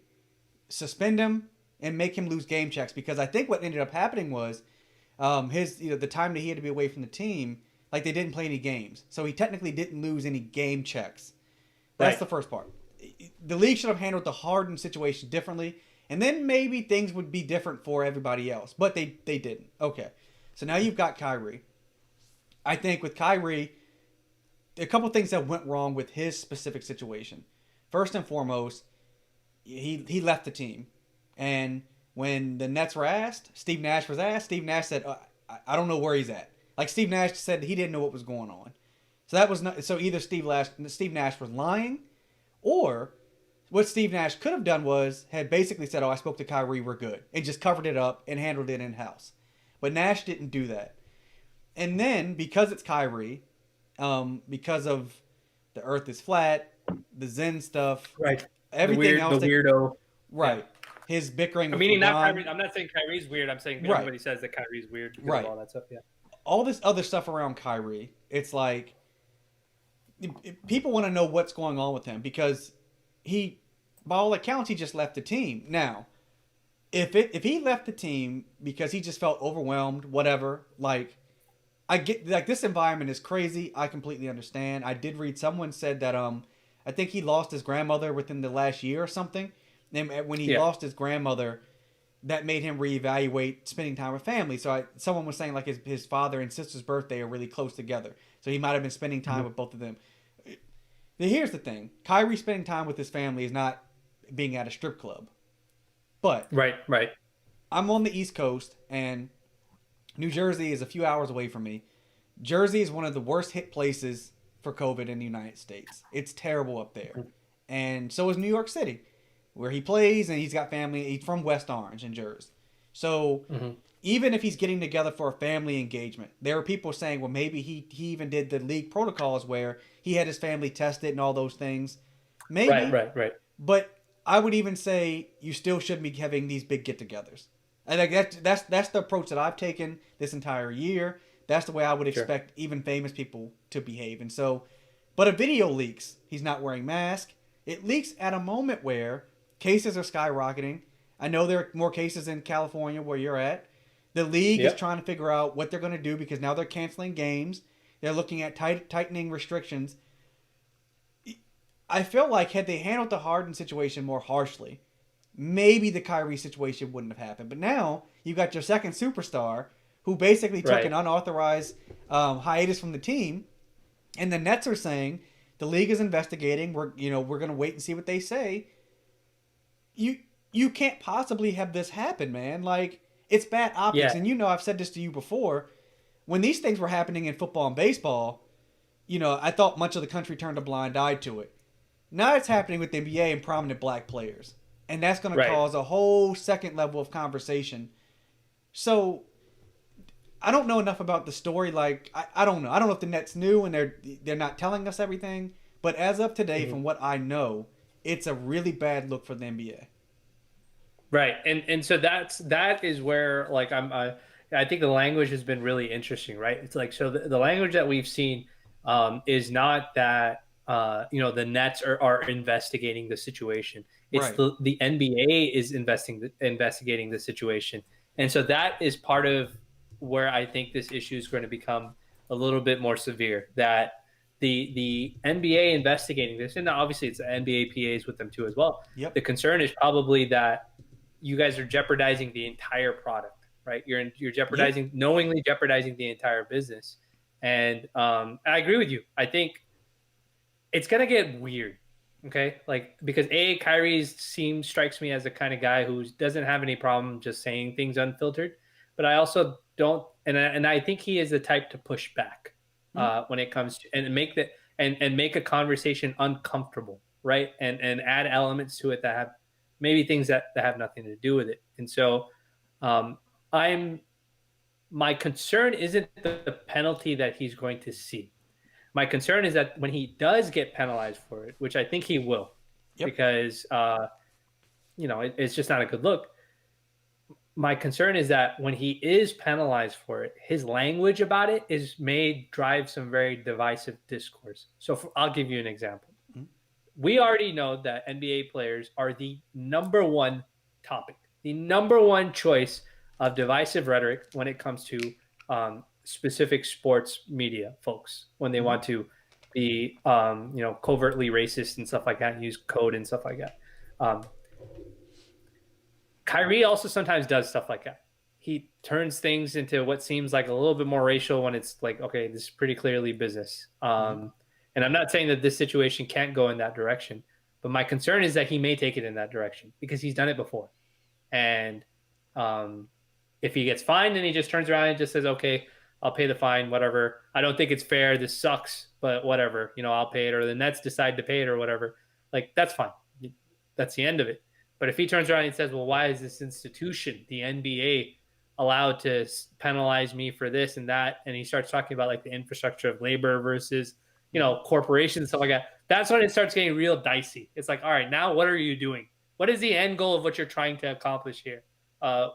A: suspend him and make him lose game checks, because I think what ended up happening was the time that he had to be away from the team, like they didn't play any games. So he technically didn't lose any game checks. That's the first part. The league should have handled the Harden situation differently, and then maybe things would be different for everybody else. But they didn't. Okay. So now you've got Kyrie. I think with Kyrie, a couple things that went wrong with his specific situation. First and foremost, he left the team. And when the Nets were asked, Steve Nash said, I don't know where he's at. Like Steve Nash said he didn't know what was going on. So that was not, so either Steve Nash was lying, or what Steve Nash could have done was had basically said, I spoke to Kyrie, we're good, and just covered it up and handled it in-house. But Nash didn't do that. And then, because it's Kyrie, because of the earth is flat, the Zen stuff, everything else. The weirdo. Right. His bickering with
B: LeBron. Not Kyrie, I'm not saying Kyrie's weird. I'm saying everybody says that Kyrie's weird because of all that stuff. Yeah.
A: All this other stuff around Kyrie, it's like people want to know what's going on with him, because by all accounts, he just left the team. Now, if he left the team because he just felt overwhelmed, whatever, like, I get, like, this environment is crazy. I completely understand. I did read someone said that I think he lost his grandmother within the last year or something. And when he lost his grandmother, that made him reevaluate spending time with family. So someone was saying like his father and sister's birthday are really close together. So he might have been spending time with both of them. Here's the thing. Kyrie spending time with his family is not being at a strip club. But
B: right.
A: I'm on the East Coast, and New Jersey is a few hours away from me. Jersey is one of the worst hit places for COVID in the United States. It's terrible up there. And so is New York City, where he plays, and he's got family. He's from West Orange in Jersey. So even if he's getting together for a family engagement, there are people saying, well, maybe he even did the league protocols where he had his family tested and all those things. Maybe.
B: Right.
A: But I would even say you still shouldn't be having these big get-togethers. And like that's the approach that I've taken this entire year. That's the way I would expect even famous people to behave. And so, but a video leaks. He's not wearing mask. It leaks at a moment where cases are skyrocketing. I know there are more cases in California where you're at. The league is trying to figure out what they're going to do, because now they're canceling games. They're looking at tightening restrictions. I feel like had they handled the Harden situation more harshly, maybe the Kyrie situation wouldn't have happened. But now you've got your second superstar who basically took
B: Right.
A: an unauthorized hiatus from the team, and the Nets are saying the league is investigating. We're going to wait and see what they say. You can't possibly have this happen, man. Like, it's bad optics,
B: Yeah.
A: and I've said this to you before. When these things were happening in football and baseball, I thought much of the country turned a blind eye to it. Now it's happening with the NBA and prominent black players, and that's going to
B: Right.
A: cause a whole second level of conversation. So I don't know enough about the story. Like, I don't know. I don't know if the Nets knew and they're not telling us everything. But as of today, from what I know, it's a really bad look for the NBA.
B: Right. And so that is where, like, I think the language has been really interesting, right? It's like, so the language that we've seen is not that the Nets are investigating the situation. It's
A: Right.
B: the NBA is investigating the situation. And so that is part of where I think this issue is going to become a little bit more severe. That the NBA investigating this, and obviously it's the NBA PAs with them too as well.
A: Yep.
B: The concern is probably that you guys are jeopardizing the entire product, right? You're jeopardizing, knowingly jeopardizing the entire business. And I agree with you. I think it's gonna get weird, okay? Like, because Kyrie strikes me as the kind of guy who doesn't have any problem just saying things unfiltered, but I also don't, and I think he is the type to push back when it comes to and make a conversation uncomfortable, right? And add elements to it that have maybe things that have nothing to do with it. And so my concern isn't the penalty that he's going to see. My concern is that when he does get penalized for it, which I think he will, because it's just not a good look. My concern is that when he is penalized for it, his language about it may drive some very divisive discourse. So I'll give you an example. We already know that NBA players are the number one topic, the number one choice of divisive rhetoric when it comes to specific sports media folks, when they want to be, covertly racist and stuff like that, and use code and stuff like that. Kyrie also sometimes does stuff like that. He turns things into what seems like a little bit more racial when it's like, okay, this is pretty clearly business. And I'm not saying that this situation can't go in that direction, but my concern is that he may take it in that direction because he's done it before. And if he gets fined and he just turns around and just says, okay, I'll pay the fine, whatever. I don't think it's fair. This sucks, but whatever, I'll pay it, or the Nets decide to pay it or whatever. Like, that's fine. That's the end of it. But if he turns around and says, well, why is this institution, the NBA, allowed to penalize me for this and that? And he starts talking about like the infrastructure of labor versus, corporations, stuff like that. That's when it starts getting real dicey. It's like, all right, now what are you doing? What is the end goal of what you're trying to accomplish here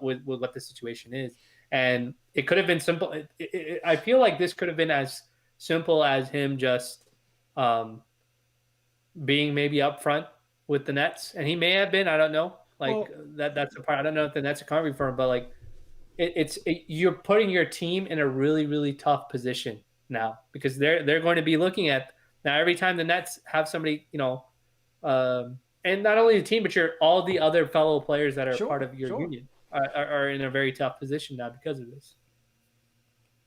B: with what the situation is? And it could have been simple. I feel like this could have been as simple as him just being maybe upfront with the Nets, and he may have been. I don't know. Like, that's the part. I don't know if the Nets are covering for him, but like, you're putting your team in a really, really tough position now, because they're going to be looking at now every time the Nets have somebody, and not only the team, but all the other fellow players that are part of your union are in a very tough position now because of this.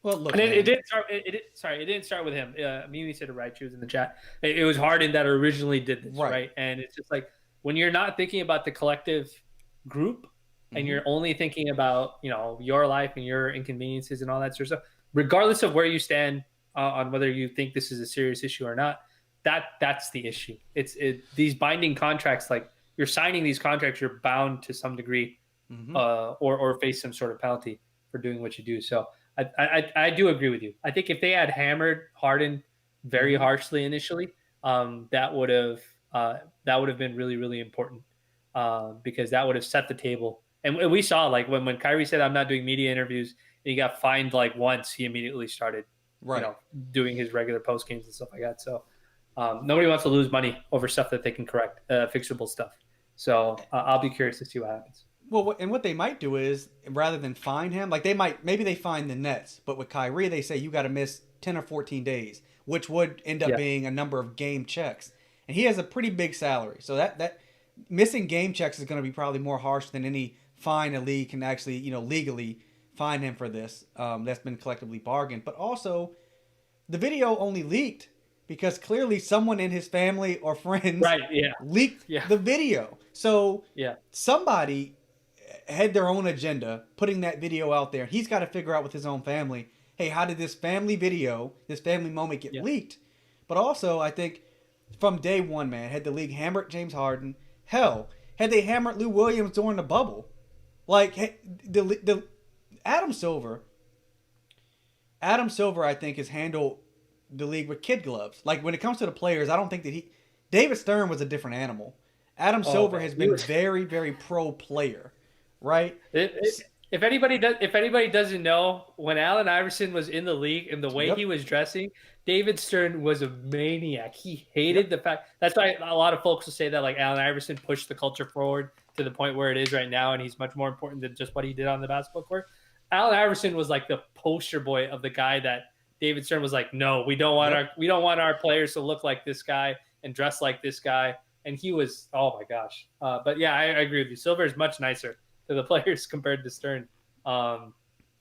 A: Well, look,
B: and it didn't start. It didn't start with him. Mimi said it right. She was in the chat. It was Harden that originally did this, right? And it's just like, when you're not thinking about the collective group and you're only thinking about your life and your inconveniences and all that sort of stuff, regardless of where you stand on whether you think this is a serious issue or not, that's the issue. These binding contracts, like, you're signing these contracts, you're bound to some degree, or face some sort of penalty for doing what you do. So I do agree with you. I think if they had hammered Harden very harshly initially, that would have been really, really important, because that would have set the table. And we saw, like, when Kyrie said, I'm not doing media interviews, and he got fined like once, he immediately started doing his regular post games and stuff like that. So nobody wants to lose money over stuff that they can correct, fixable stuff. So I'll be curious to see what happens.
A: Well, and what they might do is, rather than fine him, like, maybe they fine the Nets, but with Kyrie, they say you got to miss 10 or 14 days, which would end up being a number of game checks. And he has a pretty big salary. So that missing game checks is going to be probably more harsh than any fine a league can actually, legally fine him for this. That's been collectively bargained. But also, the video only leaked because clearly someone in his family or friends
B: Right. Yeah.
A: leaked
B: Yeah.
A: the video. So
B: Yeah.
A: somebody had their own agenda putting that video out there. He's got to figure out with his own family, hey, how did this family video, this family moment get
B: Yeah.
A: leaked? But also, I think from day one, man, had the league hammered James Harden, hell, had they hammered Lou Williams during the bubble, like the Adam Silver, I think, has handled the league with kid gloves. Like when it comes to the players, I don't think that David Stern was a different animal. Adam Silver
B: man.
A: has been very, very pro player, right?
B: If anybody doesn't know, when Allen Iverson was in the league and the way he was dressing, David Stern was a maniac. He hated the fact. That's why a lot of folks will say that like Allen Iverson pushed the culture forward to the point where it is right now, and he's much more important than just what he did on the basketball court. Allen Iverson was like the poster boy of the guy that David Stern was like, no, we don't want our players to look like this guy and dress like this guy. And he was, oh my gosh. But yeah, I agree with you. Silver is much nicer to the players compared to Stern,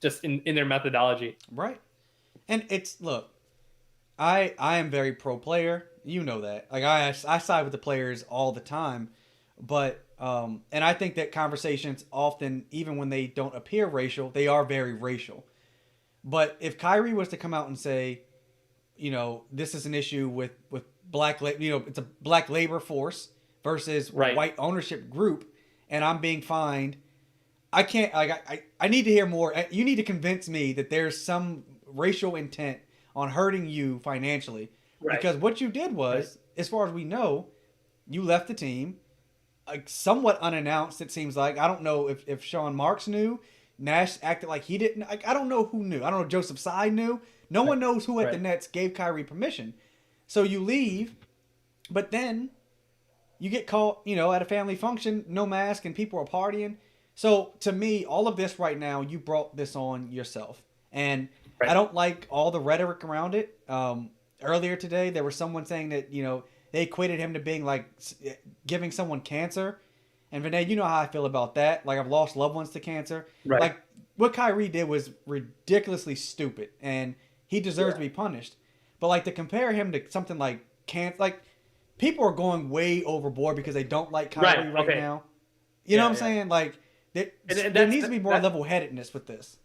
B: just in their methodology.
A: Right. And look, I am very pro player. You know that. Like I side with the players all the time, but and I think that conversations often, even when they don't appear racial, they are very racial. But if Kyrie was to come out and say, this is an issue with black, it's a black labor force versus a white ownership group, and I'm being fined, I can't. I need to hear more. You need to convince me that there's some racial intent on hurting you financially, because what you did was, as far as we know, you left the team, somewhat unannounced. It seems like, I don't know if Sean Marks knew. Nash acted like he didn't. I don't know who knew. I don't know if Joseph Tsai knew. No one knows who at the Nets gave Kyrie permission. So you leave, but then you get caught, at a family function, no mask, and people are partying. So to me, all of this right now, you brought this on yourself. And I don't like all the rhetoric around it. Earlier today, there was someone saying that, they equated him to being like giving someone cancer. And Vinay, you know how I feel about that. Like, I've lost loved ones to cancer.
B: Right.
A: Like, what Kyrie did was ridiculously stupid, and he deserves to be punished. But, like, to compare him to something like cancer, like, people are going way overboard because they don't like Kyrie right now. You know what I'm saying? Like, there needs to be more level-headedness with this.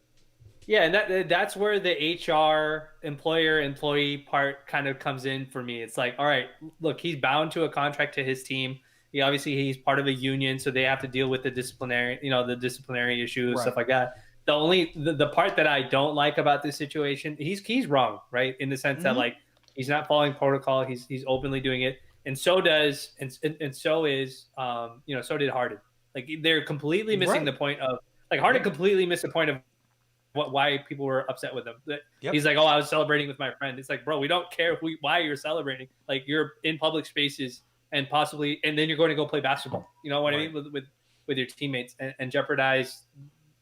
B: Yeah, and that's where the HR employer-employee part kind of comes in for me. It's like, all right, look, he's bound to a contract to his team. He's part of a union, so they have to deal with the disciplinary issues, stuff like that. The part that I don't like about this situation, he's wrong, right? In the sense that like he's not following protocol, he's openly doing it, and so does so did Harden. Like, they're completely missing the point of, like, Harden completely missed the point of why people were upset with him. He's like, oh, I was celebrating with my friend. It's like, bro, we don't care why you're celebrating. Like, you're in public spaces and then you're going to go play basketball. You know what I mean? With your teammates and jeopardize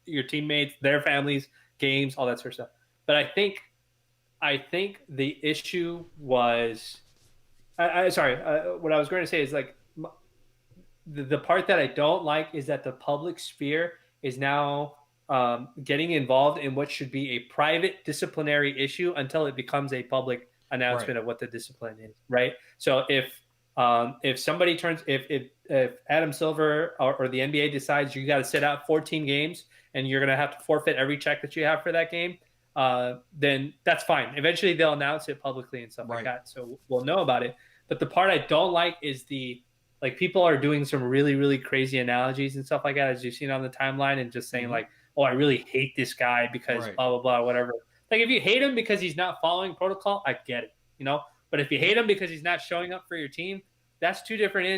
B: your teammates, their families, games, all that sort of stuff. But I think the issue was, what I was going to say is, like, the part that I don't like is that the public sphere is now getting involved in what should be a private disciplinary issue until it becomes a public announcement of what the discipline is, right? So if somebody if Adam Silver or the NBA decides you got to sit out 14 games and you're going to have to forfeit every check that you have for that game, then that's fine. Eventually they'll announce it publicly and stuff like that, so we'll know about it. But the part I don't like is people are doing some really, really crazy analogies and stuff like that, as you've seen on the timeline, and just saying like, oh, I really hate this guy because blah, blah, blah, whatever. Like, if you hate him because he's not following protocol, I get it, But if you hate him because he's not showing up for your team, that's two different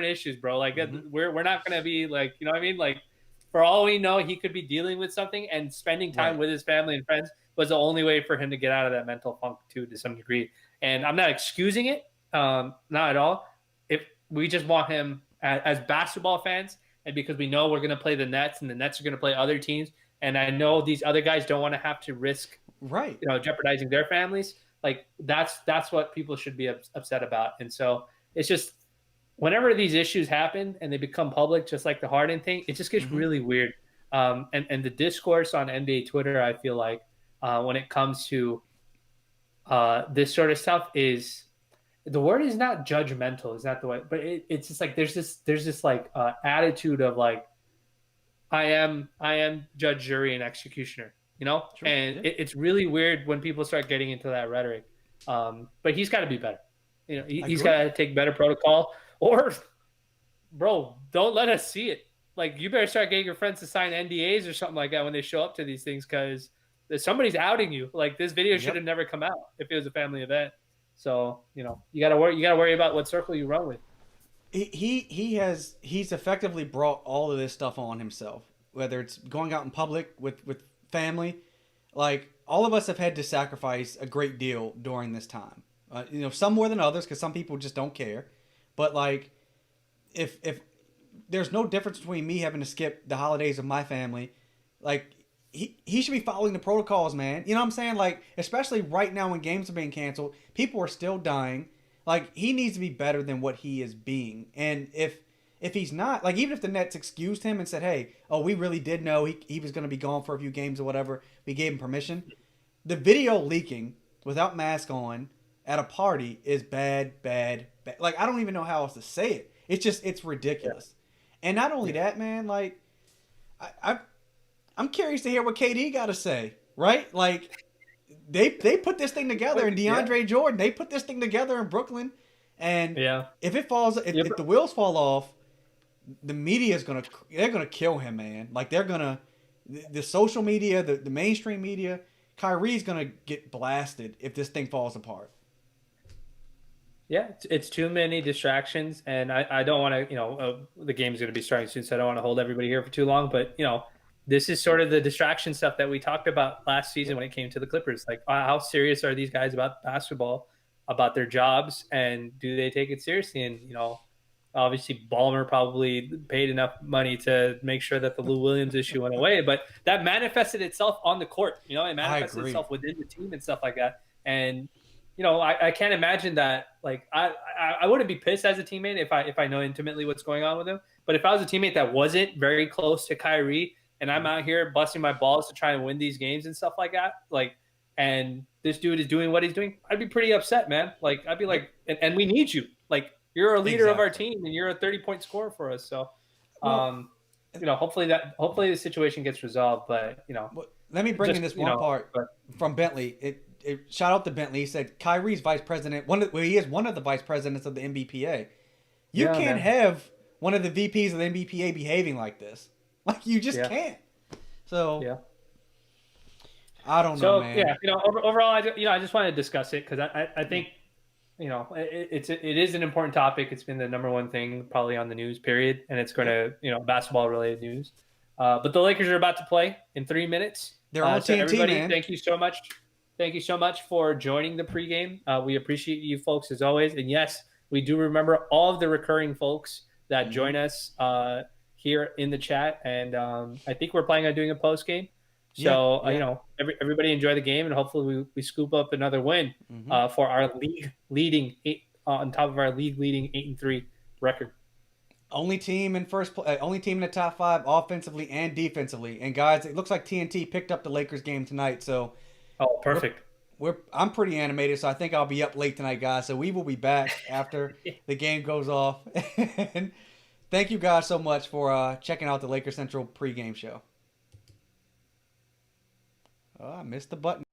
B: issues, bro. Like, we're not going to be like, you know what I mean? Like, for all we know, he could be dealing with something, and spending time with his family and friends was the only way for him to get out of that mental funk too, to some degree. And I'm not excusing it, not at all. If we just want him as basketball fans, and because we know we're going to play the Nets and the Nets are going to play other teams, and I know these other guys don't want to have to risk, jeopardizing their families. Like, that's what people should be upset about. And so it's just, whenever these issues happen and they become public, just like the Harden thing, it just gets really weird. And the discourse on NBA Twitter, I feel like when it comes to this sort of stuff, is the word is not judgmental, is not the way, but it's just like there's this like attitude of like I am judge, jury, and executioner,
A: True.
B: and
A: Yeah.
B: it's really weird when people start getting into that rhetoric. But he's got to be better. He's
A: Agree.
B: got to take better protocol, or bro, don't let us see it. Like, you better start getting your friends to sign NDAs or something like that when they show up to these things, because somebody's outing you. Like, this video should have
A: Yep.
B: never come out if it was a family event. So you gotta worry. You gotta worry about what circle you run with.
A: He's effectively brought all of this stuff on himself, whether it's going out in public with family. Like, all of us have had to sacrifice a great deal during this time. Some more than others, because some people just don't care. But like, if there's no difference between me having to skip the holidays of my family, like, he should be following the protocols, man. You know what I'm saying? Like, especially right now when games are being canceled, people are still dying. Like, he needs to be better than what he is being. And if he's not, like, even if the Nets excused him and said, hey, oh, we really did know he was going to be gone for a few games or whatever, we gave him permission. The video leaking without mask on at a party is bad, bad, bad. Like, I don't even know how else to say it. It's ridiculous. And not only that, man, like, I'm curious to hear what KD got to say, right? Like, they put this thing together, and DeAndre Jordan, they put this thing together in Brooklyn, and if if the wheels fall off, the media is they're gonna kill him, man. Like, they're gonna the social media, the mainstream media, Kyrie's gonna get blasted if this thing falls apart.
B: Yeah, it's too many distractions, and I don't want to, the game's going to be starting soon, so I don't want to hold everybody here for too long. But this is sort of the distraction stuff that we talked about last season when it came to the Clippers. Like, how serious are these guys about basketball, about their jobs, and do they take it seriously? And obviously Ballmer probably paid enough money to make sure that the Lou Williams issue went away, but that manifested itself on the court. It manifested itself within the team and stuff like that. And I can't imagine that. Like, I wouldn't be pissed as a teammate if I know intimately what's going on with him. But if I was a teammate that wasn't very close to Kyrie, and I'm out here busting my balls to try and win these games and stuff like that, like, and this dude is doing what he's doing, I'd be pretty upset, man. Like, I'd be like, and we need you. Like, you're a leader of our team, and you're a 30-point scorer for us. So, hopefully the situation gets resolved. But
A: let me bring in this one part from Bentley. Shout out to Bentley. He said Kyrie's vice president. He is one of the vice presidents of the NBPA. You can't have one of the VPs of the NBPA behaving like this. Like, you just can't. So I don't know, man.
B: Overall, I just wanted to discuss it because I think it is an important topic. It's been the number one thing probably on the news, period, and it's going to basketball related news. But the Lakers are about to play in 3 minutes.
A: They're on TNT,
B: everybody,
A: man.
B: Thank you so much. Thank you so much for joining the pregame. We appreciate you folks as always. And yes, we do remember all of the recurring folks that join us here in the chat. And I think we're planning on doing a postgame. So, everybody enjoy the game, and hopefully we scoop up another win for our on top of our league leading 8-3 record.
A: Only team in only team in the top 5 offensively and defensively. And guys, it looks like TNT picked up the Lakers game tonight. So,
B: oh, perfect.
A: I'm pretty animated, so I think I'll be up late tonight, guys. So we will be back after the game goes off. And thank you guys so much for checking out the LakerCentral pregame show. Oh, I missed the button.